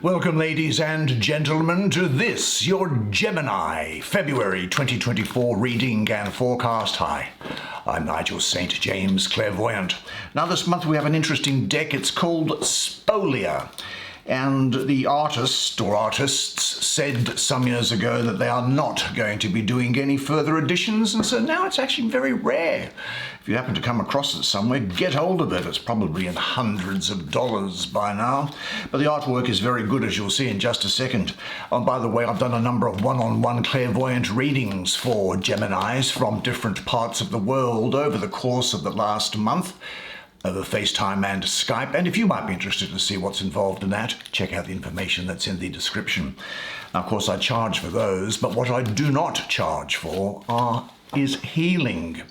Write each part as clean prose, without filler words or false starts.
Welcome, ladies and gentlemen, to this, your Gemini February 2024 reading and forecast. Hi, I'm Nigel Saint James, clairvoyant. Now, this month we have an interesting deck. It's called Spolia. And the artist or artists said some years ago that they are not going to be doing any further editions, and so now it's actually very rare. If you happen to come across it somewhere, get hold of it. It's probably in hundreds of dollars by now. But the artwork is very good, as you'll see in just a second. And by the way, I've done a number of one-on-one clairvoyant readings for Geminis from different parts of the world over the course of the last month, over FaceTime and Skype, and if you might be interested to see what's involved in that, check out the information that's in the description. Now, of course, I charge for those, but what I do not charge for is healing.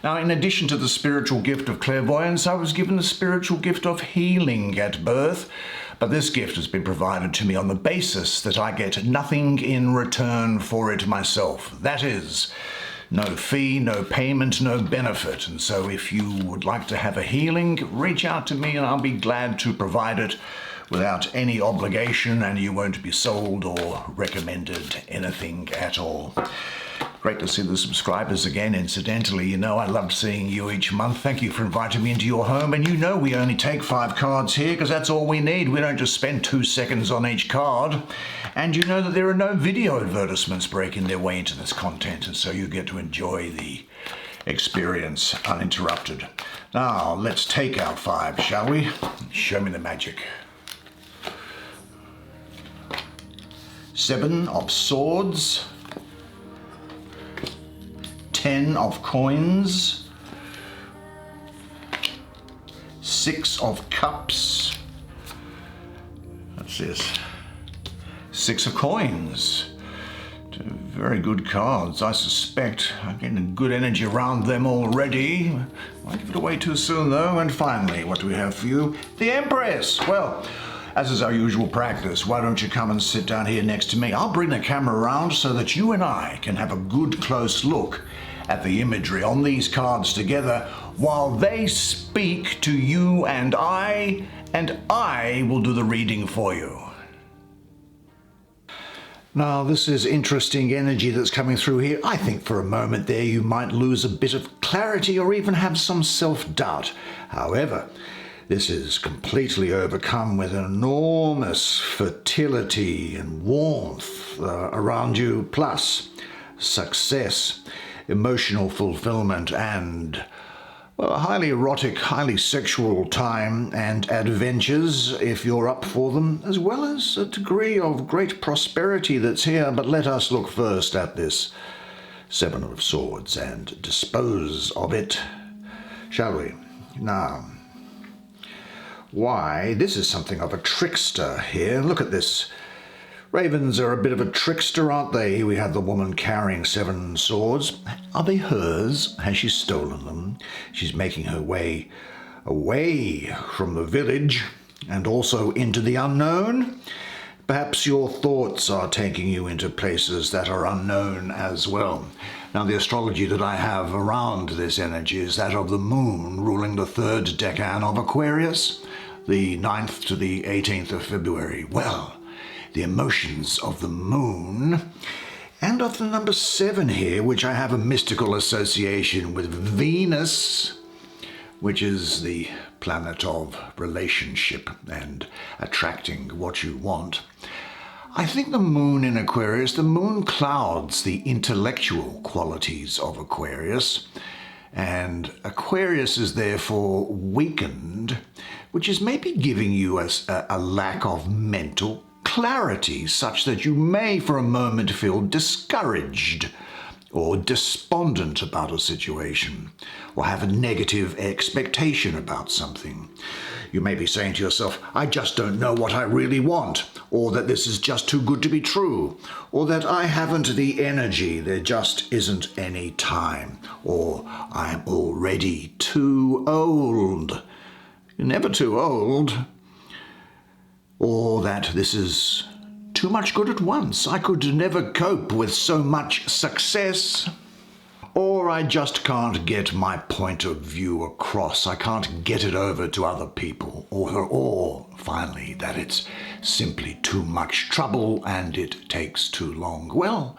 Now, in addition to the spiritual gift of clairvoyance, I was given the spiritual gift of healing at birth, but this gift has been provided to me on the basis that I get nothing in return for it myself. That is, no fee, no payment, no benefit. And so if you would like to have a healing, reach out to me and I'll be glad to provide it without any obligation, and you won't be sold or recommended anything at all. Great to see the subscribers again. Incidentally, you know I love seeing you each month. Thank you for inviting me into your home. And you know we only take 5 cards here because that's all we need. We don't just spend 2 seconds on each card. And you know that there are no video advertisements breaking their way into this content, and so you get to enjoy the experience uninterrupted. Now, let's take out 5, shall we? Show me the magic. 7 of Swords, 10 of Coins, 6 of Cups. What's this? 6 of Coins. 2 very good cards. I suspect I'm getting good energy around them already. Won't give it away too soon, though. And finally, what do we have for you? The Empress. Well, as is our usual practice, why don't you come and sit down here next to me? I'll bring the camera around so that you and I can have a good close look at the imagery on these cards together while they speak to you and I will do the reading for you. Now, this is interesting energy that's coming through here. I think for a moment there you might lose a bit of clarity or even have some self-doubt. However, this is completely overcome with enormous fertility and warmth around you, plus success, emotional fulfillment, and well, a highly erotic, highly sexual time and adventures, if you're up for them, as well as a degree of great prosperity that's here. But let us look first at this 7 of Swords and dispose of it, shall we? Now, why, this is something of a trickster here. Look at this. Ravens are a bit of a trickster, aren't they? We have the woman carrying 7 swords. Are they hers? Has she stolen them? She's making her way away from the village and also into the unknown. Perhaps your thoughts are taking you into places that are unknown as well. Now, the astrology that I have around this energy is that of the moon ruling the 3rd decan of Aquarius, the 9th to the 18th of February. Well, the emotions of the moon and of the number 7 here, which I have a mystical association with Venus, which is the planet of relationship and attracting what you want. I think the moon in Aquarius, the moon clouds the intellectual qualities of Aquarius, and Aquarius is therefore weakened, which is maybe giving you a lack of mental clarity, such that you may for a moment feel discouraged or despondent about a situation, or have a negative expectation about something. You may be saying to yourself, I just don't know what I really want, or that this is just too good to be true, or that I haven't the energy, there just isn't any time, or I'm already too old. You're never too old. Or that this is too much good at once. I could never cope with so much success. Or I just can't get my point of view across. I can't get it over to other people. Or finally, that it's simply too much trouble and it takes too long. Well,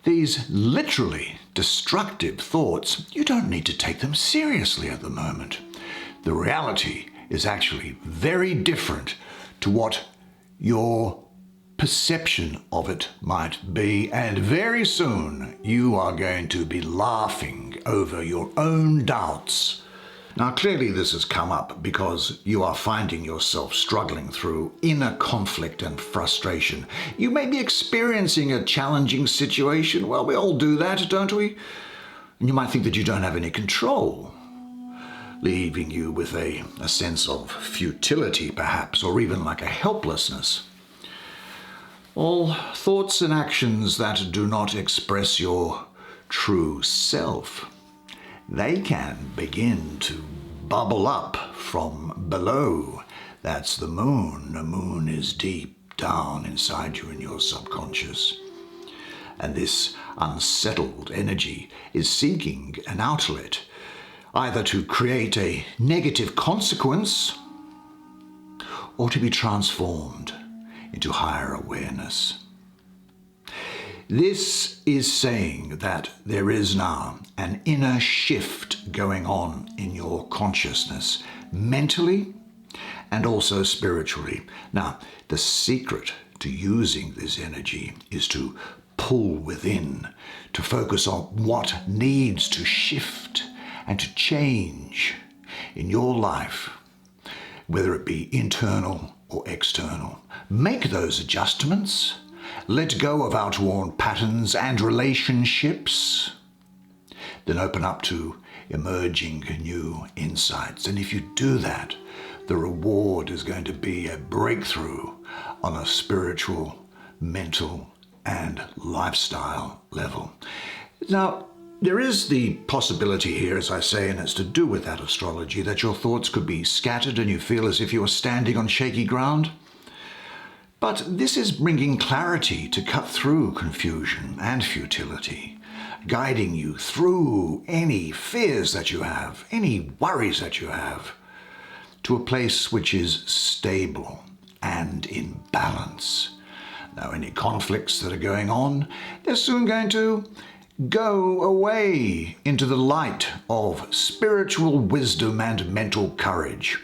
these literally destructive thoughts, you don't need to take them seriously at the moment. The reality is actually very different to what your perception of it might be, and very soon you are going to be laughing over your own doubts. Now, clearly this has come up because you are finding yourself struggling through inner conflict and frustration. You may be experiencing a challenging situation. Well, we all do that, don't we? And you might think that you don't have any control, leaving you with a sense of futility, perhaps, or even like a helplessness. All thoughts and actions that do not express your true self, they can begin to bubble up from below. That's the moon. The moon is deep down inside you in your subconscious. And this unsettled energy is seeking an outlet, either to create a negative consequence or to be transformed into higher awareness. This is saying that there is now an inner shift going on in your consciousness, mentally and also spiritually. Now, the secret to using this energy is to pull within, to focus on what needs to shift and to change in your life, whether it be internal or external. Make those adjustments. Let go of outworn patterns and relationships. Then open up to emerging new insights. And if you do that, the reward is going to be a breakthrough on a spiritual, mental, and lifestyle level. Now, there is the possibility here, as I say, and it's to do with that astrology, that your thoughts could be scattered and you feel as if you are standing on shaky ground. But this is bringing clarity to cut through confusion and futility, guiding you through any fears that you have, any worries that you have, to a place which is stable and in balance. Now, any conflicts that are going on, they're soon going to go away into the light of spiritual wisdom and mental courage.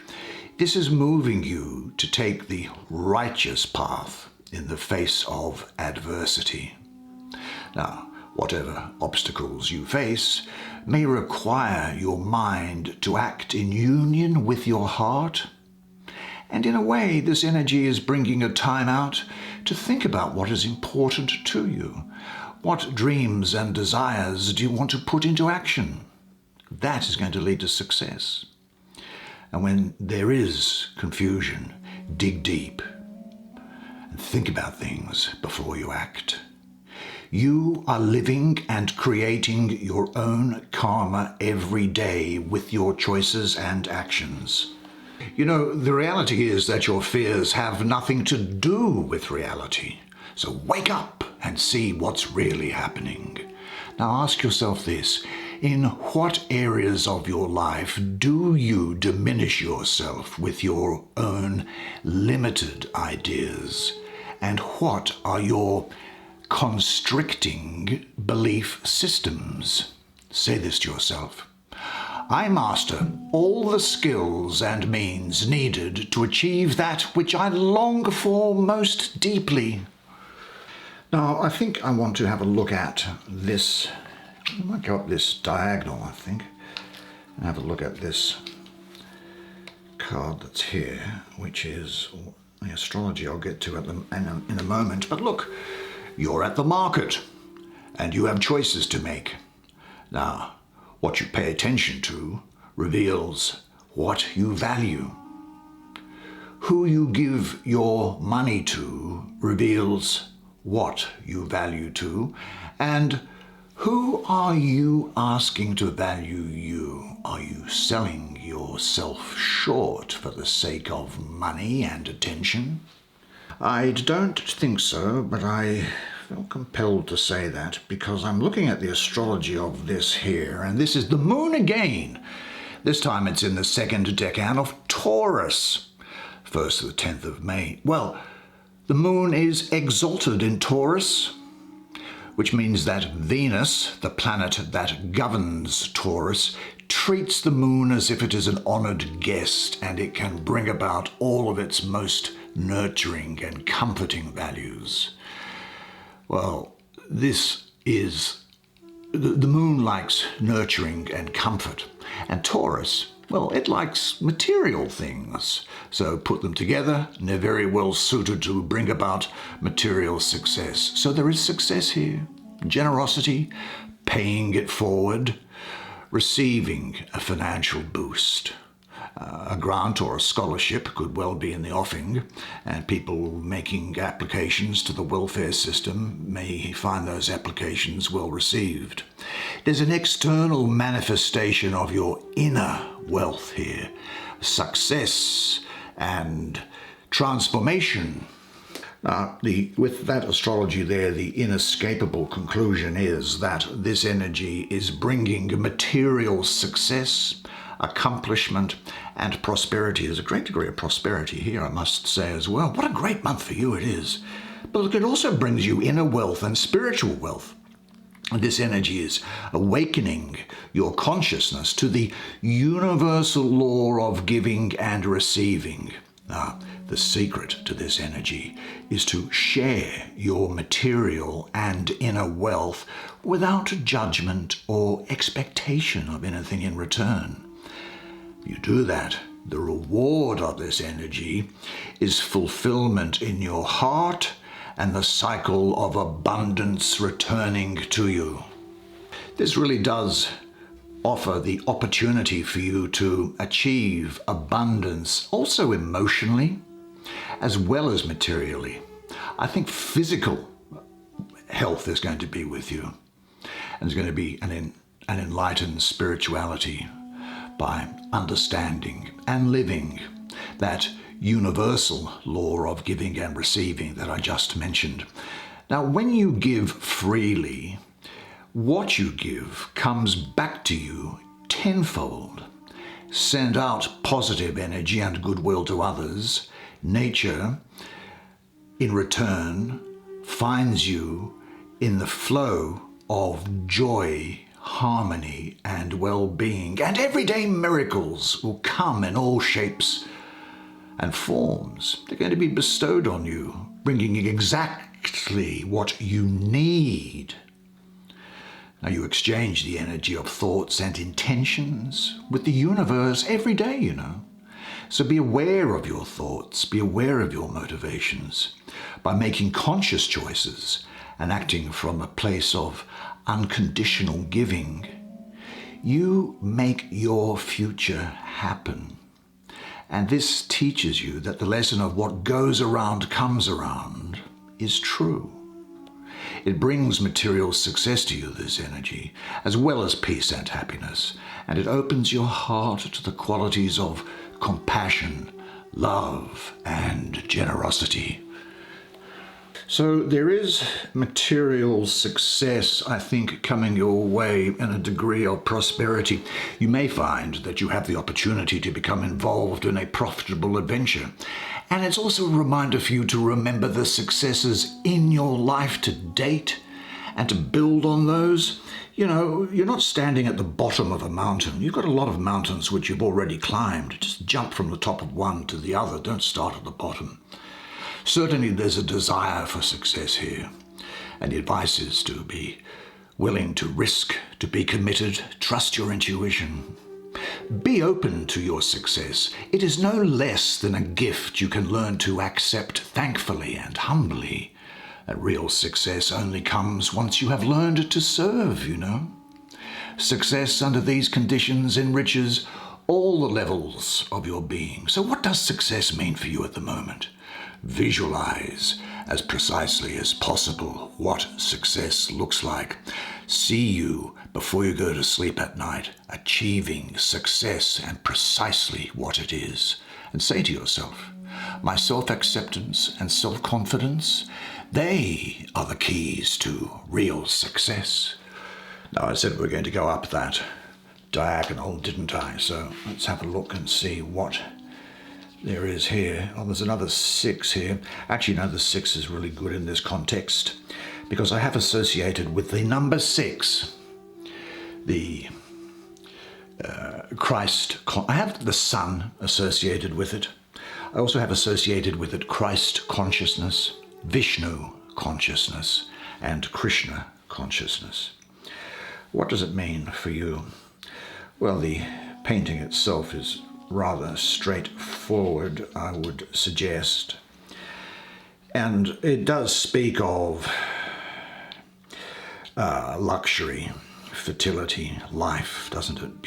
This is moving you to take the righteous path in the face of adversity. Now, whatever obstacles you face may require your mind to act in union with your heart. And in a way, this energy is bringing a time out to think about what is important to you. What dreams and desires do you want to put into action? That is going to lead to success. And when there is confusion, dig deep and think about things before you act. You are living and creating your own karma every day with your choices and actions. You know, the reality is that your fears have nothing to do with reality. So wake up and see what's really happening. Now ask yourself this: in what areas of your life do you diminish yourself with your own limited ideas? And what are your constricting belief systems? Say this to yourself: I master all the skills and means needed to achieve that which I long for most deeply. Now, I think I want to have a look at this. I might go up this diagonal, I think, and have a look at this card that's here, which is the astrology I'll get to in a moment. But look, you're at the market and you have choices to make. Now, what you pay attention to reveals what you value. Who you give your money to reveals what you value too. And who are you asking to value you? Are you selling yourself short for the sake of money and attention? I don't think so, but I feel compelled to say that because I'm looking at the astrology of this here, and this is the moon again. This time it's in the second decan of Taurus, 1st to the 10th of May. Well, The moon is exalted in Taurus, which means that Venus, the planet that governs Taurus, treats the moon as if it is an honored guest, and it can bring about all of its most nurturing and comforting values. Well, this is, the moon likes nurturing and comfort, and Taurus, well, it likes material things. So put them together, and they're very well suited to bring about material success. So there is success here. Generosity, paying it forward, receiving a financial boost. A grant or a scholarship could well be in the offing, and people making applications to the welfare system may find those applications well received. There's an external manifestation of your inner wealth here, success and transformation. With that astrology there, the inescapable conclusion is that this energy is bringing material success, accomplishment, and prosperity. There's a great degree of prosperity here, I must say as well. What a great month for you it is. But look, it also brings you inner wealth and spiritual wealth. And this energy is awakening your consciousness to the universal law of giving and receiving. The secret to this energy is to share your material and inner wealth without judgment or expectation of anything in return. You do that, the reward of this energy is fulfillment in your heart and the cycle of abundance returning to you. This really does offer the opportunity for you to achieve abundance, also emotionally, as well as materially. I think physical health is going to be with you, and there's going to be an enlightened spirituality by understanding and living that universal law of giving and receiving that I just mentioned. Now, when you give freely, what you give comes back to you tenfold. Send out positive energy and goodwill to others. Nature, in return, finds you in the flow of joy, harmony, and well-being. And everyday miracles will come in all shapes and forms. They're going to be bestowed on you, bringing exactly what you need. Now, you exchange the energy of thoughts and intentions with the universe every day, you know. So be aware of your thoughts, be aware of your motivations. By making conscious choices and acting from a place of unconditional giving, you make your future happen. And this teaches you that the lesson of what goes around comes around is true. It brings material success to you, this energy, as well as peace and happiness, and it opens your heart to the qualities of compassion, love, and generosity. So there is material success, I think, coming your way in a degree of prosperity. You may find that you have the opportunity to become involved in a profitable adventure. And it's also a reminder for you to remember the successes in your life to date and to build on those. You know, you're not standing at the bottom of a mountain. You've got a lot of mountains which you've already climbed. Just jump from the top of one to the other. Don't start at the bottom. Certainly there's a desire for success here, and the advice is to be willing to risk, to be committed, trust your intuition. Be open to your success. It is no less than a gift you can learn to accept thankfully and humbly. A real success only comes once you have learned to serve, you know. Success under these conditions enriches all the levels of your being. So what does success mean for you at the moment? Visualize as precisely as possible what success looks like. See you before you go to sleep at night achieving success and precisely what it is. And say to yourself, my self-acceptance and self-confidence, they are the keys to real success. Now, I said we're going to go up that diagonal, didn't I? So let's have a look and see what there is here. Oh, there's another 6 here. Actually, no, the 6 is really good in this context because I have associated with the number 6 the I have the sun associated with it. I also have associated with it Christ consciousness, Vishnu consciousness, and Krishna consciousness. What does it mean for you? Well, the painting itself is rather straightforward, I would suggest. And it does speak of luxury, fertility, life, doesn't it?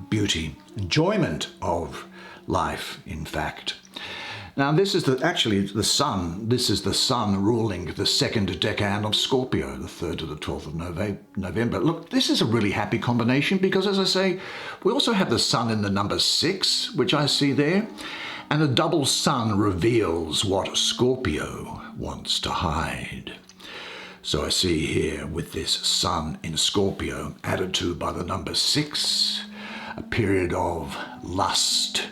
Beauty, enjoyment of life, in fact. Now, this is actually the sun. This is the sun ruling the second decan of Scorpio, the 3rd to the 12th of November. Look, this is a really happy combination because, as I say, we also have the sun in the number 6, which I see there. And the double sun reveals what Scorpio wants to hide. So I see here with this sun in Scorpio added to by the number 6, a period of lust,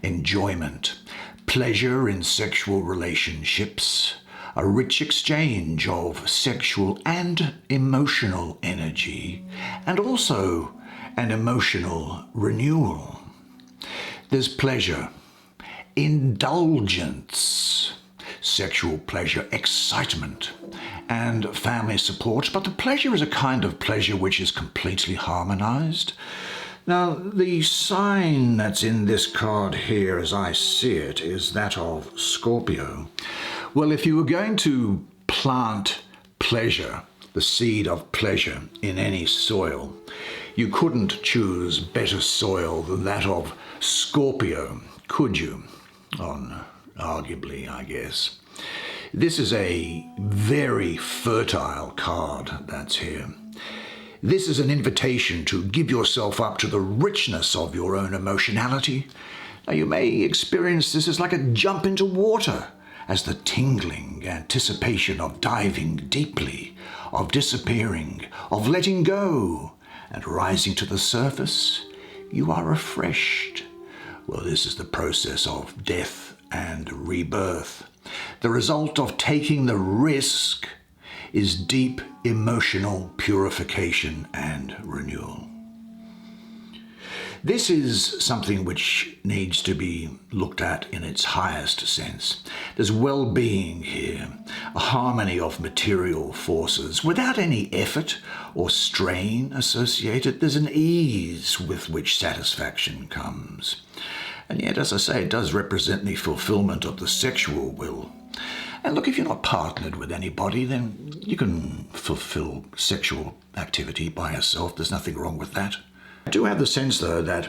enjoyment, pleasure in sexual relationships, a rich exchange of sexual and emotional energy, and also an emotional renewal. There's pleasure, indulgence, sexual pleasure, excitement, and family support, but the pleasure is a kind of pleasure which is completely harmonized. Now, the sign that's in this card here, as I see it, is that of Scorpio. Well, if you were going to plant pleasure, the seed of pleasure, in any soil, you couldn't choose better soil than that of Scorpio, could you? Arguably, I guess. This is a very fertile card that's here. This is an invitation to give yourself up to the richness of your own emotionality. Now, you may experience this as like a jump into water, as the tingling anticipation of diving deeply, of disappearing, of letting go, and rising to the surface. You are refreshed. Well, this is the process of death and rebirth. The result of taking the risk is deep emotional purification and renewal. This is something which needs to be looked at in its highest sense. There's well-being here, a harmony of material forces without any effort or strain associated. There's an ease with which satisfaction comes. And yet, as I say, it does represent the fulfillment of the sexual will. And look, if you're not partnered with anybody, then you can fulfill sexual activity by yourself. There's nothing wrong with that. I do have the sense, though, that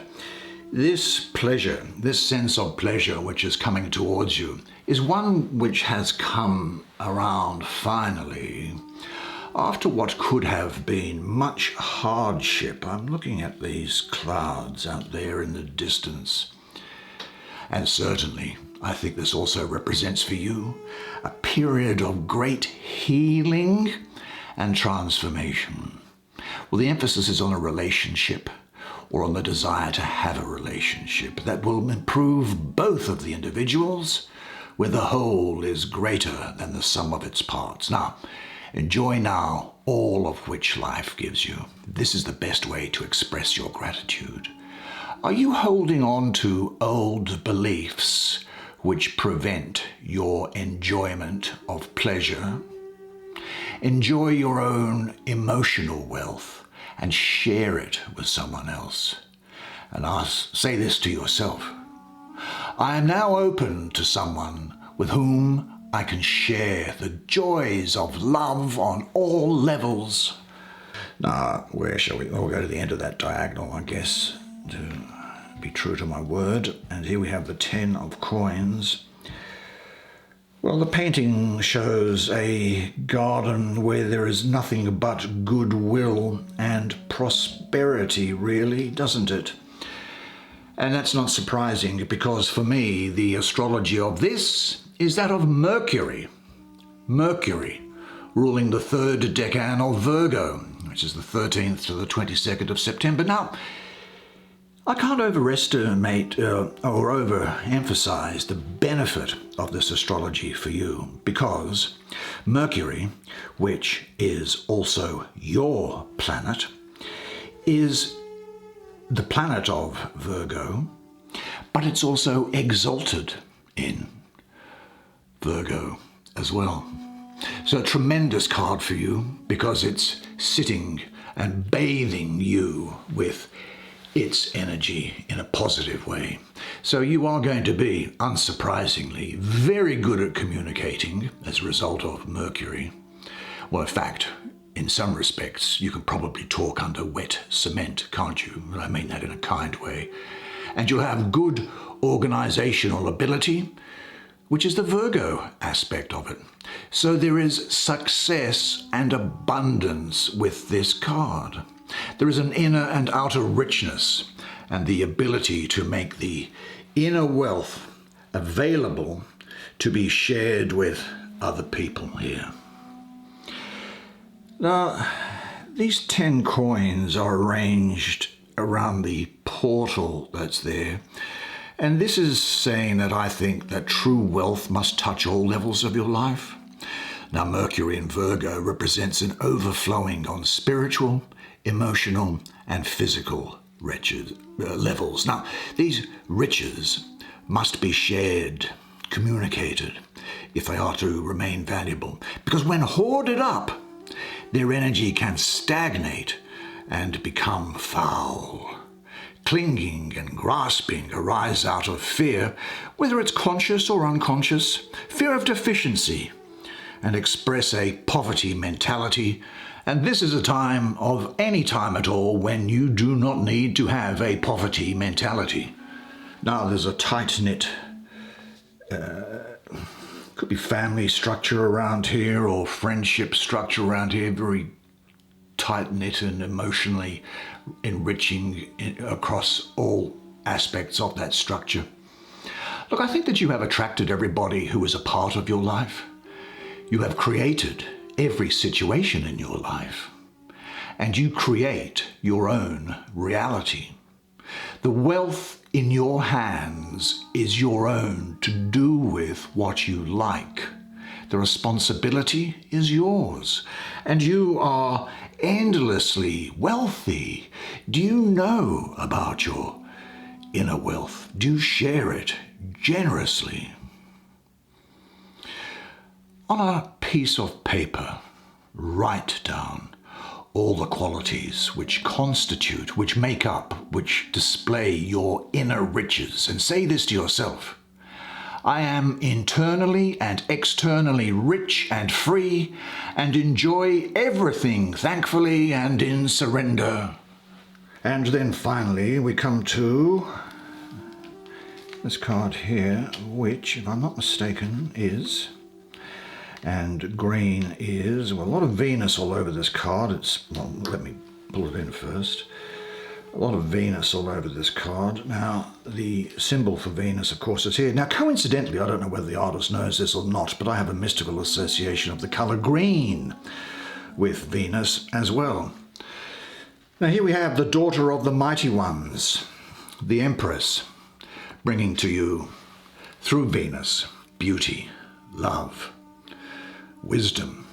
this pleasure, this sense of pleasure which is coming towards you, is one which has come around finally after what could have been much hardship. I'm looking at these clouds out there in the distance. And certainly, I think this also represents for you a period of great healing and transformation. Well, the emphasis is on a relationship or on the desire to have a relationship that will improve both of the individuals, where the whole is greater than the sum of its parts. Now, enjoy now all of which life gives you. This is the best way to express your gratitude. Are you holding on to old beliefs which prevent your enjoyment of pleasure? Enjoy your own emotional wealth and share it with someone else. And say this to yourself: I am now open to someone with whom I can share the joys of love on all levels. Now, where shall we? We'll go to the end of that diagonal, I guess, to be true to my word. And here we have the 10 of coins. Well, the painting shows a garden where there is nothing but goodwill and prosperity, really, doesn't it? And that's not surprising, because for me, the astrology of this is that of Mercury. Mercury, ruling the 3rd decan of Virgo, which is the 13th to the 22nd of September. Now, I can't overestimate or overemphasize the benefit of this astrology for you, because Mercury, which is also your planet, is the planet of Virgo, but it's also exalted in Virgo as well. So a tremendous card for you, because it's sitting and bathing you with its energy in a positive way. So you are going to be, unsurprisingly, very good at communicating as a result of Mercury. Well, in fact, in some respects, you can probably talk under wet cement, can't you? I mean that in a kind way. And you'll have good organizational ability, which is the Virgo aspect of it. So there is success and abundance with this card. There is an inner and outer richness and the ability to make the inner wealth available to be shared with other people here. Now, these 10 coins are arranged around the portal that's there. And this is saying that I think that true wealth must touch all levels of your life. Now, Mercury in Virgo represents an overflowing on spiritual, emotional, and physical levels. Now, these riches must be shared, communicated, if they are to remain valuable. Because when hoarded up, their energy can stagnate and become foul. Clinging and grasping arise out of fear, whether it's conscious or unconscious, fear of deficiency, and express a poverty mentality. And this is a time of any time at all when you do not need to have a poverty mentality. Now, there's a tight-knit, could be family structure around here or friendship structure around here, very tight-knit and emotionally enriching across all aspects of that structure. Look, I think that you have attracted everybody who is a part of your life. You have created every situation in your life, and you create your own reality. The wealth in your hands is your own to do with what you like. The responsibility is yours, and you are endlessly wealthy. Do you know about your inner wealth? Do you share it generously? On a piece of paper, write down all the qualities which constitute, which make up, which display your inner riches, and say this to yourself: I am internally and externally rich and free, and enjoy everything thankfully and in surrender. And then finally we come to this card here, which, if I'm not mistaken, is, and green is, well, a lot of Venus all over this card. Well, let me pull it in first. A lot of Venus all over this card. Now, the symbol for Venus, of course, is here. Now, coincidentally, I don't know whether the artist knows this or not, but I have a mystical association of the color green with Venus as well. Now, here we have the daughter of the mighty ones, the Empress, bringing to you, through Venus, beauty, love, wisdom,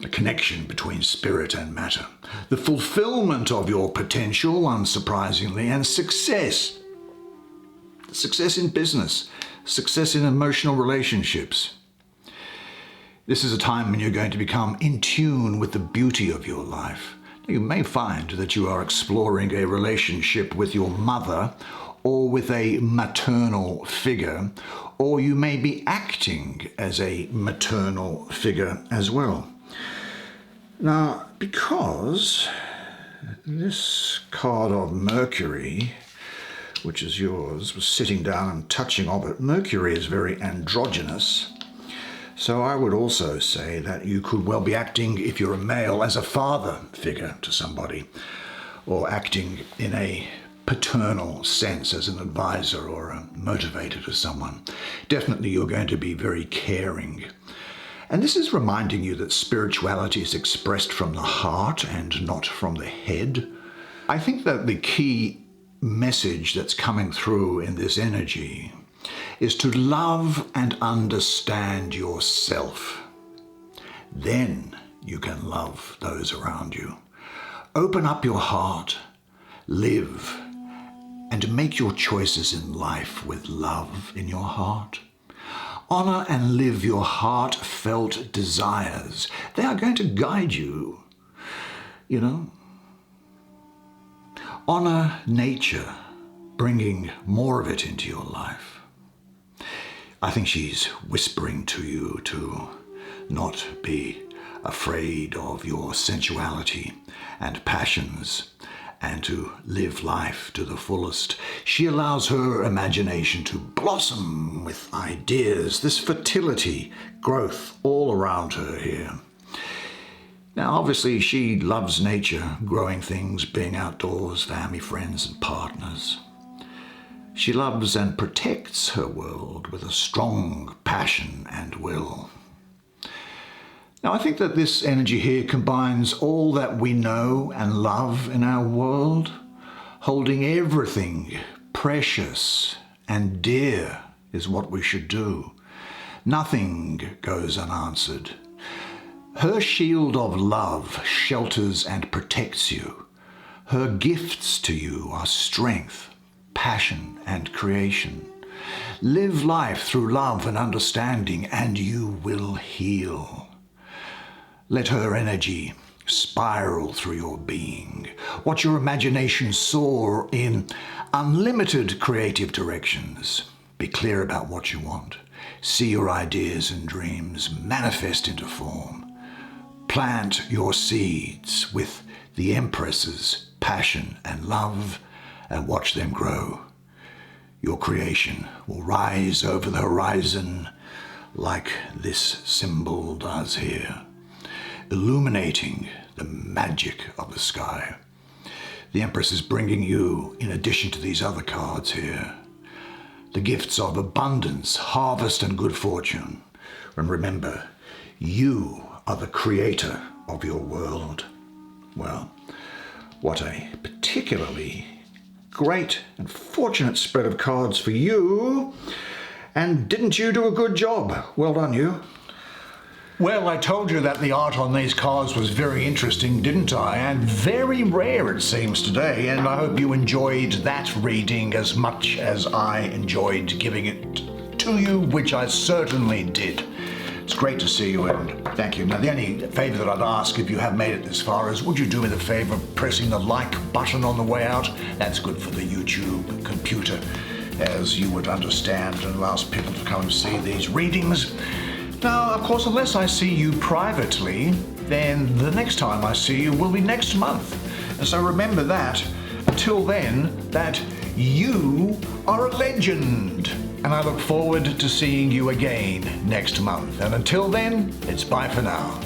the connection between spirit and matter, the fulfillment of your potential, unsurprisingly, and success. Success in business, success in emotional relationships. This is a time when you're going to become in tune with the beauty of your life. You may find that you are exploring a relationship with your mother or with a maternal figure, or you may be acting as a maternal figure as well. Now, because this card of Mercury, which is yours, was sitting down and touching of it, Mercury is very androgynous. So I would also say that you could well be acting, if you're a male, as a father figure to somebody, or acting in a paternal sense as an advisor or a motivator to someone. Definitely you're going to be very caring. And this is reminding you that spirituality is expressed from the heart and not from the head. I think that the key message that's coming through in this energy is to love and understand yourself. Then you can love those around you. Open up your heart, live, and make your choices in life with love in your heart. Honor and live your heartfelt desires. They are going to guide you, Honor nature, bringing more of it into your life. I think she's whispering to you to not be afraid of your sensuality and passions and to live life to the fullest. She allows her imagination to blossom with ideas, this fertility, growth all around her here. Now, obviously, she loves nature, growing things, being outdoors, family, friends, and partners. She loves and protects her world with a strong passion and will. Now, I think that this energy here combines all that we know and love in our world, holding everything precious and dear is what we should do. Nothing goes unanswered. Her shield of love shelters and protects you. Her gifts to you are strength, passion, and creation. Live life through love and understanding, and you will heal. Let her energy spiral through your being. Watch your imagination soar in unlimited creative directions. Be clear about what you want. See your ideas and dreams manifest into form. Plant your seeds with the Empress's passion and love and watch them grow. Your creation will rise over the horizon like this symbol does here, illuminating the magic of the sky. The Empress is bringing you, in addition to these other cards here, the gifts of abundance, harvest, and good fortune. And remember, you are the creator of your world. Well, what a particularly great and fortunate spread of cards for you. And didn't you do a good job? Well done, you. Well, I told you that the art on these cards was very interesting, didn't I? And very rare, it seems, today. And I hope you enjoyed that reading as much as I enjoyed giving it to you, which I certainly did. It's great to see you, and thank you. Now, the only favour that I'd ask, if you have made it this far, is would you do me the favour of pressing the like button on the way out? That's good for the YouTube computer, as you would understand, and allows people to come and see these readings. Now, of course, unless I see you privately, then the next time I see you will be next month. And so remember that, until then, that you are a legend. And I look forward to seeing you again next month. And until then, it's bye for now.